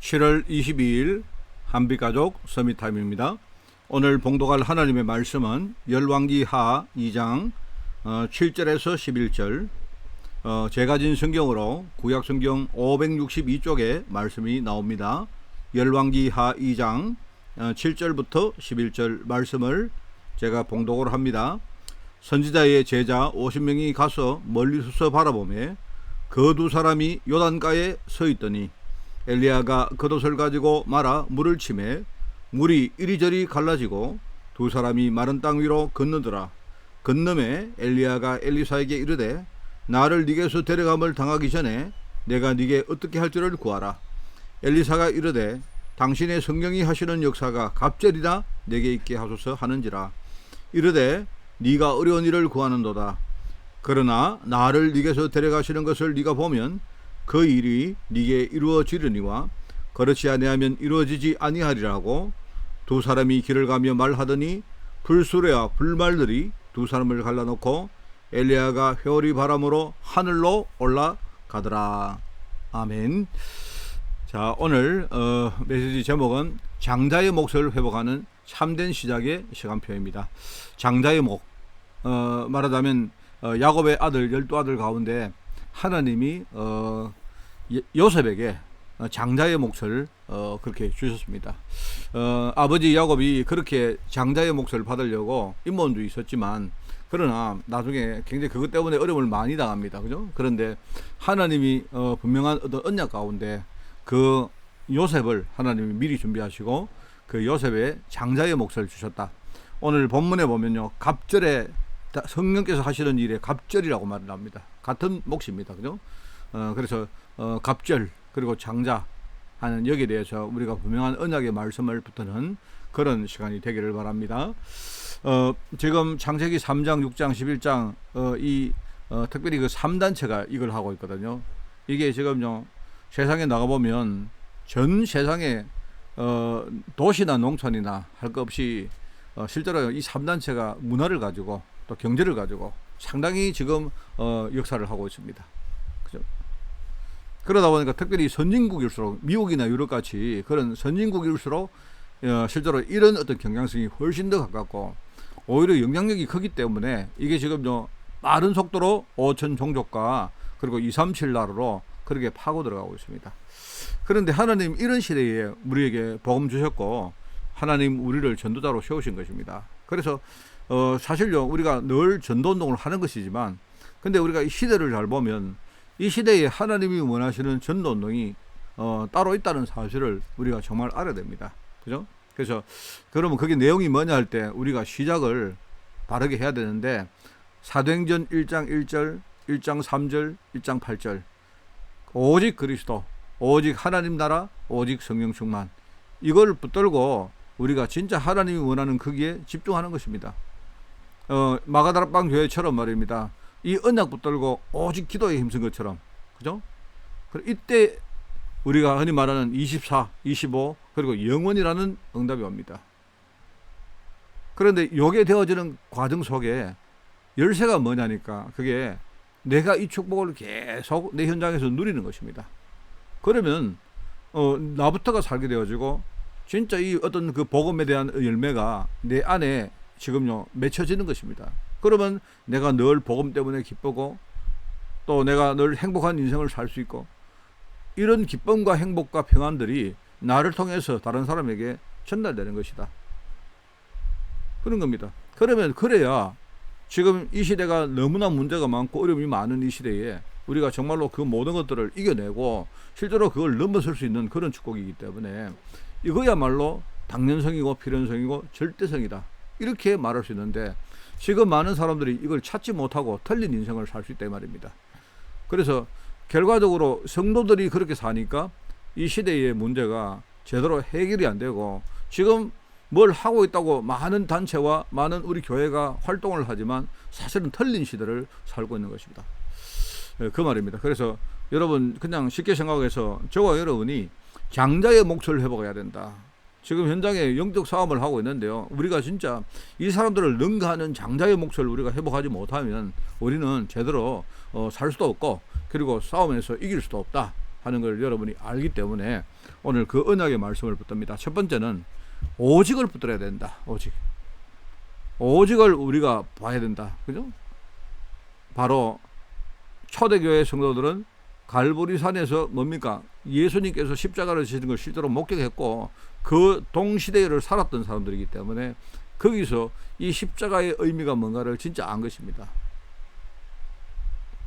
7월 22일 한빛가족 서밋타임입니다. 오늘 봉독할 하나님의 말씀은 열왕기하 2장 7절에서 11절, 제가 진 성경으로 구약성경 562쪽에 말씀이 나옵니다. 열왕기하 2장 7절부터 11절 말씀을 제가 봉독을 합니다. 선지자의 제자 50명이 가서 멀리 서서 바라보매 그 두 사람이 요단가에 서 있더니 엘리야가 겉옷을 가지고 말아 물을 치매 물이 이리저리 갈라지고 두 사람이 마른 땅 위로 건너더라. 건너매 엘리야가 엘리사에게 이르되 나를 네게서 데려감을 당하기 전에 내가 네게 어떻게 할 줄을 구하라. 엘리사가 이르되 당신의 성령이 하시는 역사가 갑절이나 내게 있게 하소서 하는지라. 이르되 네가 어려운 일을 구하는도다. 그러나 나를 네게서 데려가시는 것을 네가 보면 그 일이 네게 이루어지려니와 그렇지 아니하면 이루어지지 아니하리라고. 두 사람이 길을 가며 말하더니 불수레와 불말들이 두 사람을 갈라놓고 엘리야가 회오리 바람으로 하늘로 올라가더라. 아멘. 자, 오늘 메시지 제목은 장자의 몫을 회복하는 참된 시작의 시간표입니다. 장자의 몫, 말하자면 야곱의 아들 12아들 가운데 하나님이 요셉에게 장자의 몫을 그렇게 주셨습니다. 아버지 야곱이 그렇게 장자의 몫을 받으려고 인본도 있었지만 그러나 나중에 굉장히 그것 때문에 어려움을 많이 당합니다. 그죠? 그런데 하나님이 분명한 어떤 언약 가운데 그 요셉을 하나님이 미리 준비하시고 그 요셉의 장자의 몫을 주셨다. 오늘 본문에 보면요, 갑절에 성령께서 하시는 일에 갑절이라고 말을 합니다. 같은 몫입니다. 그죠? 그래서 갑절 그리고 장자 하는 여기에 대해서 우리가 분명한 언약의 말씀을 붙드는 그런 시간이 되기를 바랍니다. 지금 창세기 3장, 6장, 11장 특별히 그 3단체가 이걸 하고 있거든요. 이게 지금요 세상에 나가보면 전 세상에 도시나 농촌이나 할 것 없이 실제로 이 3단체가 문화를 가지고 또 경제를 가지고 상당히 지금 역사를 하고 있습니다. 그죠? 그러다 보니까 특별히 선진국일수록 미국이나 유럽같이 그런 선진국일수록 실제로 이런 어떤 경향성이 훨씬 더 가깝고 오히려 영향력이 크기 때문에 이게 지금 빠른 속도로 5천 종족과 그리고 237 나라로 그렇게 파고 들어가고 있습니다. 그런데 하나님 이런 시대에 우리에게 복음 주셨고 하나님 우리를 전도자로 세우신 것입니다. 그래서 사실요 우리가 늘 전도운동을 하는 것이지만 근데 우리가 이 시대를 잘 보면 이 시대에 하나님이 원하시는 전도운동이 따로 있다는 사실을 우리가 정말 알아야 됩니다. 그죠? 그래서 그러면 그게 내용이 뭐냐 할 때 우리가 시작을 바르게 해야 되는데 사도행전 1장 1절, 1장 3절, 1장 8절 오직 그리스도, 오직 하나님 나라, 오직 성령 충만 이걸 붙들고 우리가 진짜 하나님이 원하는 거기에 집중하는 것입니다. 마가다락방 교회처럼 말입니다. 이 언약 붙들고 오직 기도에 힘쓴 것처럼, 그죠? 이때 우리가 흔히 말하는 24, 25 그리고 영원이라는 응답이 옵니다. 그런데 요게 되어지는 과정 속에 열쇠가 뭐냐니까 그게 내가 이 축복을 계속 내 현장에서 누리는 것입니다. 그러면 나부터가 살게 되어지고 진짜 이 어떤 그 복음에 대한 열매가 내 안에 지금요 맺혀지는 것입니다. 그러면 내가 늘 복음 때문에 기쁘고 또 내가 늘 행복한 인생을 살 수 있고 이런 기쁨과 행복과 평안들이 나를 통해서 다른 사람에게 전달되는 것이다. 그런 겁니다. 그러면 그래야 지금 이 시대가 너무나 문제가 많고 어려움이 많은 이 시대에 우리가 정말로 그 모든 것들을 이겨내고 실제로 그걸 넘어설 수 있는 그런 축복이기 때문에 이거야말로 당연성이고 필연성이고 절대성이다. 이렇게 말할 수 있는데 지금 많은 사람들이 이걸 찾지 못하고 틀린 인생을 살 수 있다 이 말입니다. 그래서 결과적으로 성도들이 그렇게 사니까 이 시대의 문제가 제대로 해결이 안 되고 지금 뭘 하고 있다고 많은 단체와 많은 우리 교회가 활동을 하지만 사실은 틀린 시대를 살고 있는 것입니다. 그 말입니다. 그래서 여러분 그냥 쉽게 생각해서 저와 여러분이 장자의 몫을 회복해야 된다. 지금 현장에 영적 싸움을 하고 있는데요. 우리가 진짜 이 사람들을 능가하는 장자의 몫을 우리가 회복하지 못하면 우리는 제대로 살 수도 없고 그리고 싸움에서 이길 수도 없다 하는 걸 여러분이 알기 때문에 오늘 그 언약의 말씀을 붙듭니다. 첫 번째는 오직을 붙들어야 된다. 오직을 우리가 봐야 된다. 그죠? 바로 초대교회 성도들은 갈보리산에서 뭡니까? 예수님께서 십자가를 지신 걸 실제로 목격했고 그 동시대를 살았던 사람들이기 때문에 거기서 이 십자가의 의미가 뭔가를 진짜 안 것입니다.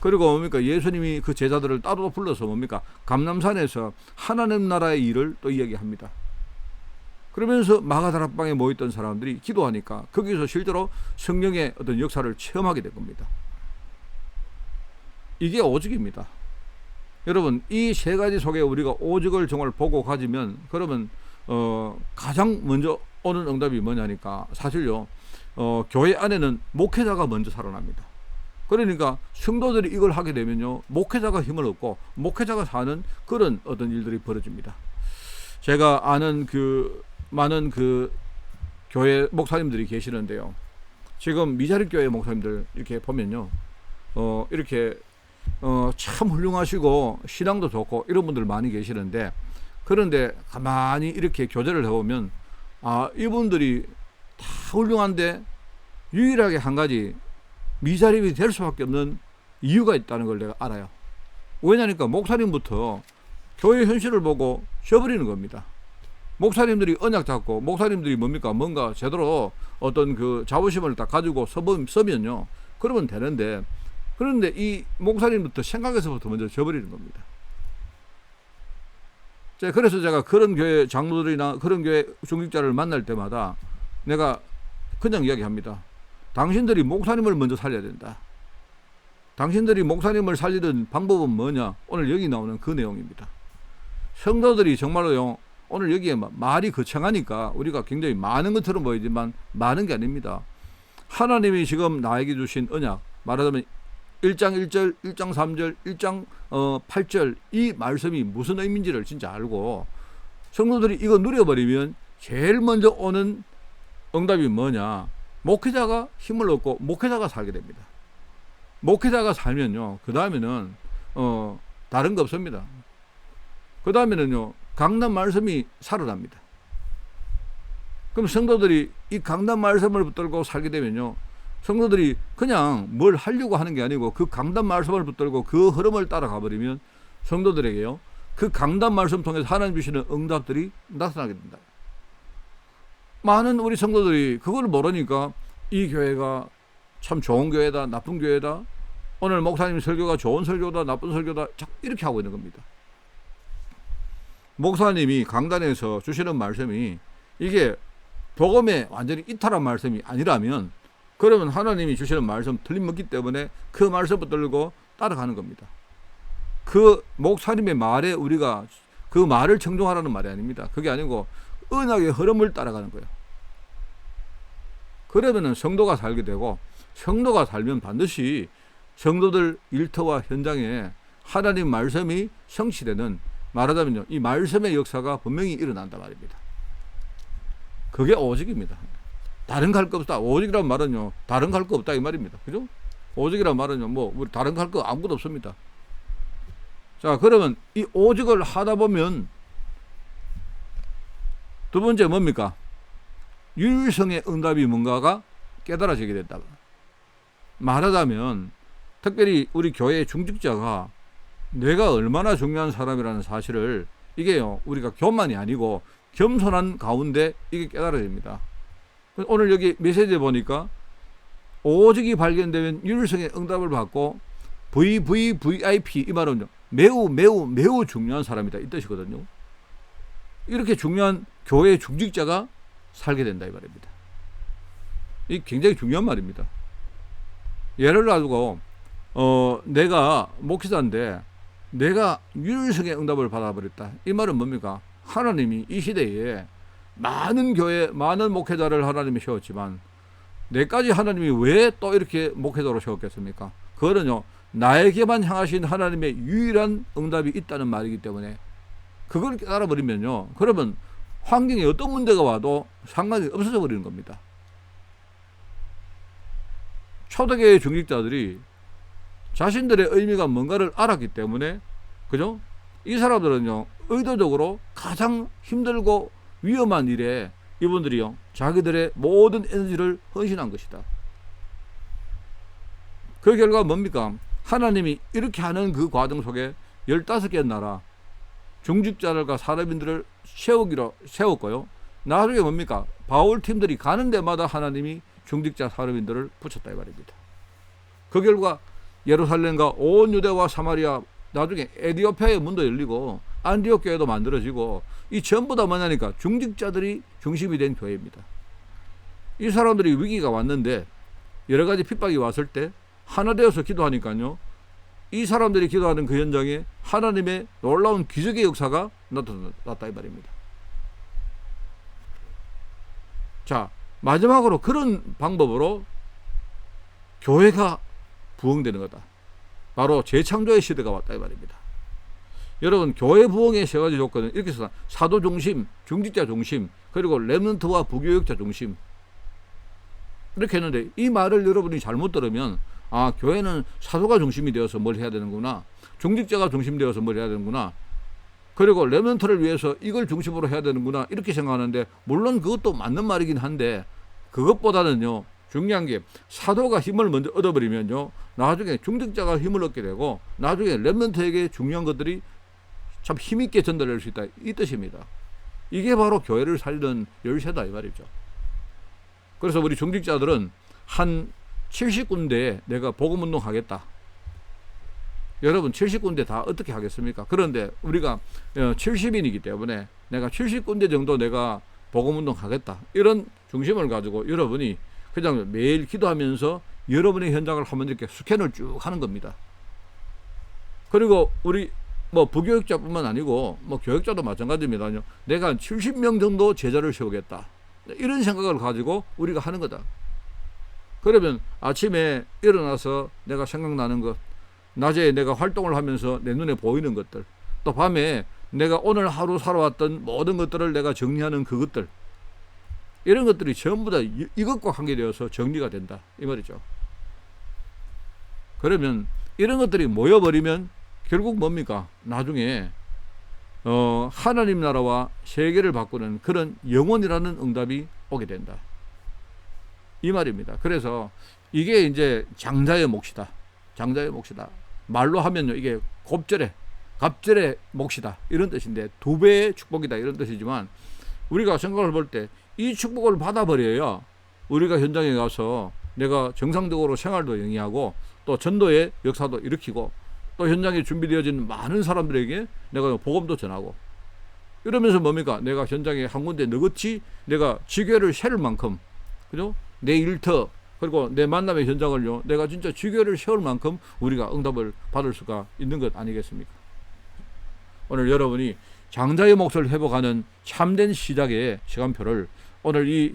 그리고 뭡니까? 예수님이 그 제자들을 따로 불러서 뭡니까? 감람산에서 하나님 나라의 일을 또 이야기합니다. 그러면서 마가다락방에 모였던 사람들이 기도하니까 거기서 실제로 성령의 어떤 역사를 체험하게 된 겁니다. 이게 오직입니다. 여러분, 이 세 가지 속에 우리가 오직을 정말 보고 가지면 그러면 가장 먼저 오는 응답이 뭐냐니까 사실요, 교회 안에는 목회자가 먼저 살아납니다. 그러니까 성도들이 이걸 하게 되면요, 목회자가 힘을 얻고 목회자가 사는 그런 어떤 일들이 벌어집니다. 제가 아는 많은 교회 목사님들이 계시는데요. 지금 미자립 교회 목사님들 이렇게 보면요, 이렇게 참 훌륭하시고 신앙도 좋고 이런 분들 많이 계시는데, 그런데 가만히 이렇게 교제를 해보면 이분들이 다 훌륭한데 유일하게 한 가지 미자립이 될 수밖에 없는 이유가 있다는 걸 내가 알아요. 왜냐니까 목사님부터 교회 현실을 보고 져버리는 겁니다. 목사님들이 언약 잡고 목사님들이 뭔가 제대로 어떤 그 자부심을 딱 가지고 서면요, 그러면 되는데, 그런데 이 목사님부터 생각에서부터 먼저 져버리는 겁니다. 그래서 제가 그런 교회 장로들이나 그런 교회 중직자를 만날 때마다 내가 그냥 이야기합니다. 당신들이 목사님을 먼저 살려야 된다. 당신들이 목사님을 살리는 방법은 뭐냐? 오늘 여기 나오는 그 내용입니다. 성도들이 정말로요, 오늘 여기에 말이 거창하니까 우리가 굉장히 많은 것처럼 보이지만 많은 게 아닙니다. 하나님이 지금 나에게 주신 언약, 말하자면 1장 1절, 1장 3절, 1장 8절 이 말씀이 무슨 의미인지를 진짜 알고 성도들이 이거 누려버리면 제일 먼저 오는 응답이 뭐냐? 목회자가 힘을 얻고 목회자가 살게 됩니다. 목회자가 살면요, 그 다음에는 다른 거 없습니다. 그 다음에는요, 강단 말씀이 살아납니다. 그럼 성도들이 이 강단 말씀을 붙들고 살게 되면요, 성도들이 그냥 뭘 하려고 하는 게 아니고 그 강단 말씀을 붙들고 그 흐름을 따라가 버리면 성도들에게요, 그 강단 말씀 통해서 하나님 주시는 응답들이 나타나게 된다. 많은 우리 성도들이 그걸 모르니까 이 교회가 참 좋은 교회다, 나쁜 교회다, 오늘 목사님 설교가 좋은 설교다, 나쁜 설교다, 이렇게 하고 있는 겁니다. 목사님이 강단에서 주시는 말씀이 이게 복음에 완전히 이탈한 말씀이 아니라면 그러면 하나님이 주시는 말씀 틀림없기 때문에 그 말씀 붙들고 따라가는 겁니다. 그 목사님의 말에 우리가 그 말을 청종하라는 말이 아닙니다. 그게 아니고 언약의 흐름을 따라가는 거예요. 그러면은 성도가 살게 되고, 성도가 살면 반드시 성도들 일터와 현장에 하나님 말씀이 성취되는, 말하자면요, 이 말씀의 역사가 분명히 일어난단 말입니다. 그게 오직입니다. 다른 거 할 거 없다. 오직이란 말은요, 다른 거 할 거 없다 이 말입니다. 그죠? 오직이란 말은요, 우리 다른 거 할 거 아무것도 없습니다. 자, 그러면 이 오직을 하다 보면 두 번째 뭡니까? 유일성의 응답이 뭔가가 깨달아지게 된다. 말하자면 특별히 우리 교회 중직자가 내가 얼마나 중요한 사람이라는 사실을, 이게요, 우리가 교만이 아니고 겸손한 가운데 이게 깨달아집니다. 오늘 여기 메시지에 보니까 오직이 발견되면 유일성의 응답을 받고 VVVIP, 이 말은요, 매우 중요한 사람이다 이 뜻이거든요. 이렇게 중요한 교회 중직자가 살게 된다 이 말입니다. 이 굉장히 중요한 말입니다. 예를 들어 내가 목회자인데 내가 유일성의 응답을 받아버렸다. 이 말은 뭡니까? 하나님이 이 시대에 많은 교회, 많은 목회자를 하나님이 세웠지만 내까지 하나님이 왜 또 이렇게 목회자로 세웠겠습니까? 그거는요, 나에게만 향하신 하나님의 유일한 응답이 있다는 말이기 때문에 그걸 깨달아버리면요, 그러면 환경에 어떤 문제가 와도 상관이 없어져 버리는 겁니다. 초대교회 중직자들이 자신들의 의미가 뭔가를 알았기 때문에, 그죠? 이 사람들은요, 의도적으로 가장 힘들고 위험한 일에 이분들이요, 자기들의 모든 에너지를 헌신한 것이다. 그 결과가 뭡니까? 하나님이 이렇게 하는 그 과정 속에 15개 나라 중직자들과 사람인들을 세웠고요. 나중에 뭡니까? 바울 팀들이 가는 데마다 하나님이 중직자 사람인들을 붙였다 이 말입니다. 그 결과 예루살렘과 온 유대와 사마리아, 나중에 에디오피아의 문도 열리고 안디옥 교회도 만들어지고, 이 전부 다 뭐냐니까 중직자들이 중심이 된 교회입니다. 이 사람들이 위기가 왔는데, 여러 가지 핍박이 왔을 때 하나 되어서 기도하니까요, 이 사람들이 기도하는 그 현장에 하나님의 놀라운 기적의 역사가 나타났다 이 말입니다. 자, 마지막으로 그런 방법으로 교회가 부흥되는 거다. 바로 재창조의 시대가 왔다 이 말입니다. 여러분, 교회 부흥의 세 가지 조건은 이렇게 써: 사도 중심, 중직자 중심, 그리고 렘넌트와 부교역자 중심. 이렇게 했는데, 이 말을 여러분이 잘못 들으면, 아, 교회는 사도가 중심이 되어서 뭘 해야 되는구나, 중직자가 중심되어서 뭘 해야 되는구나, 그리고 렘넌트를 위해서 이걸 중심으로 해야 되는구나, 이렇게 생각하는데, 물론 그것도 맞는 말이긴 한데, 그것보다는요, 중요한 게 사도가 힘을 먼저 얻어버리면요, 나중에 중직자가 힘을 얻게 되고, 나중에 렘넌트에게 중요한 것들이 참 힘있게 전달될 수 있다, 이 뜻입니다. 이게 바로 교회를 살리는 열쇠다 이 말이죠. 그래서 우리 중직자들은 한 70군데에 내가 복음운동 하겠다. 여러분, 70군데 다 어떻게 하겠습니까? 그런데 우리가 70인이기 때문에 내가 70군데 정도 내가 복음운동 하겠다, 이런 중심을 가지고 여러분이 그냥 매일 기도하면서 여러분의 현장을 한번 이렇게 스캔을 쭉 하는 겁니다. 그리고 우리 부교육자뿐만 아니고 교육자도 마찬가지입니다. 내가 70명 정도 제자를 세우겠다, 이런 생각을 가지고 우리가 하는 거다. 그러면 아침에 일어나서 내가 생각나는 것, 낮에 내가 활동을 하면서 내 눈에 보이는 것들, 또 밤에 내가 오늘 하루 살아왔던 모든 것들을 내가 정리하는 그것들, 이런 것들이 전부 다 이것과 관계되어서 정리가 된다 이 말이죠. 그러면 이런 것들이 모여버리면 결국 뭡니까? 나중에 하나님 나라와 세계를 바꾸는 그런 영원이라는 응답이 오게 된다 이 말입니다. 그래서 이게 이제 장자의 몫이다. 장자의 몫이다. 말로 하면요, 이게 갑절의 몫이다, 이런 뜻인데, 2배의 축복이다, 이런 뜻이지만, 우리가 생각을 볼 때 이 축복을 받아버려야 우리가 현장에 가서 내가 정상적으로 생활도 영위하고, 또 전도의 역사도 일으키고, 또 현장에 준비되어진 많은 사람들에게 내가 복음도 전하고, 이러면서 뭡니까? 내가 현장에 한 군데 너같이 내가 지교회를 세울 만큼, 그죠? 내 일터, 그리고 내 만남의 현장을요, 내가 진짜 지교회를 세울 만큼 우리가 응답을 받을 수가 있는 것 아니겠습니까? 오늘 여러분이 장자의 몫을 회복하는 참된 시작의 시간표를 오늘 이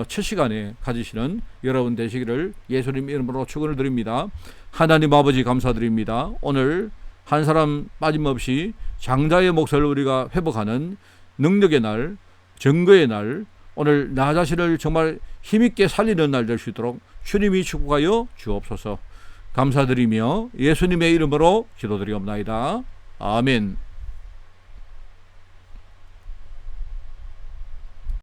첫 시간에 가지시는 여러분 되시기를 예수님 이름으로 축원을 드립니다. 하나님 아버지 감사드립니다. 오늘 한 사람 빠짐없이 장자의 몫을 우리가 회복하는 능력의 날, 증거의 날, 오늘 나 자신을 정말 힘있게 살리는 날 될 수 있도록 주님이 축복하여 주옵소서. 감사드리며 예수님의 이름으로 기도드리옵나이다. 아멘.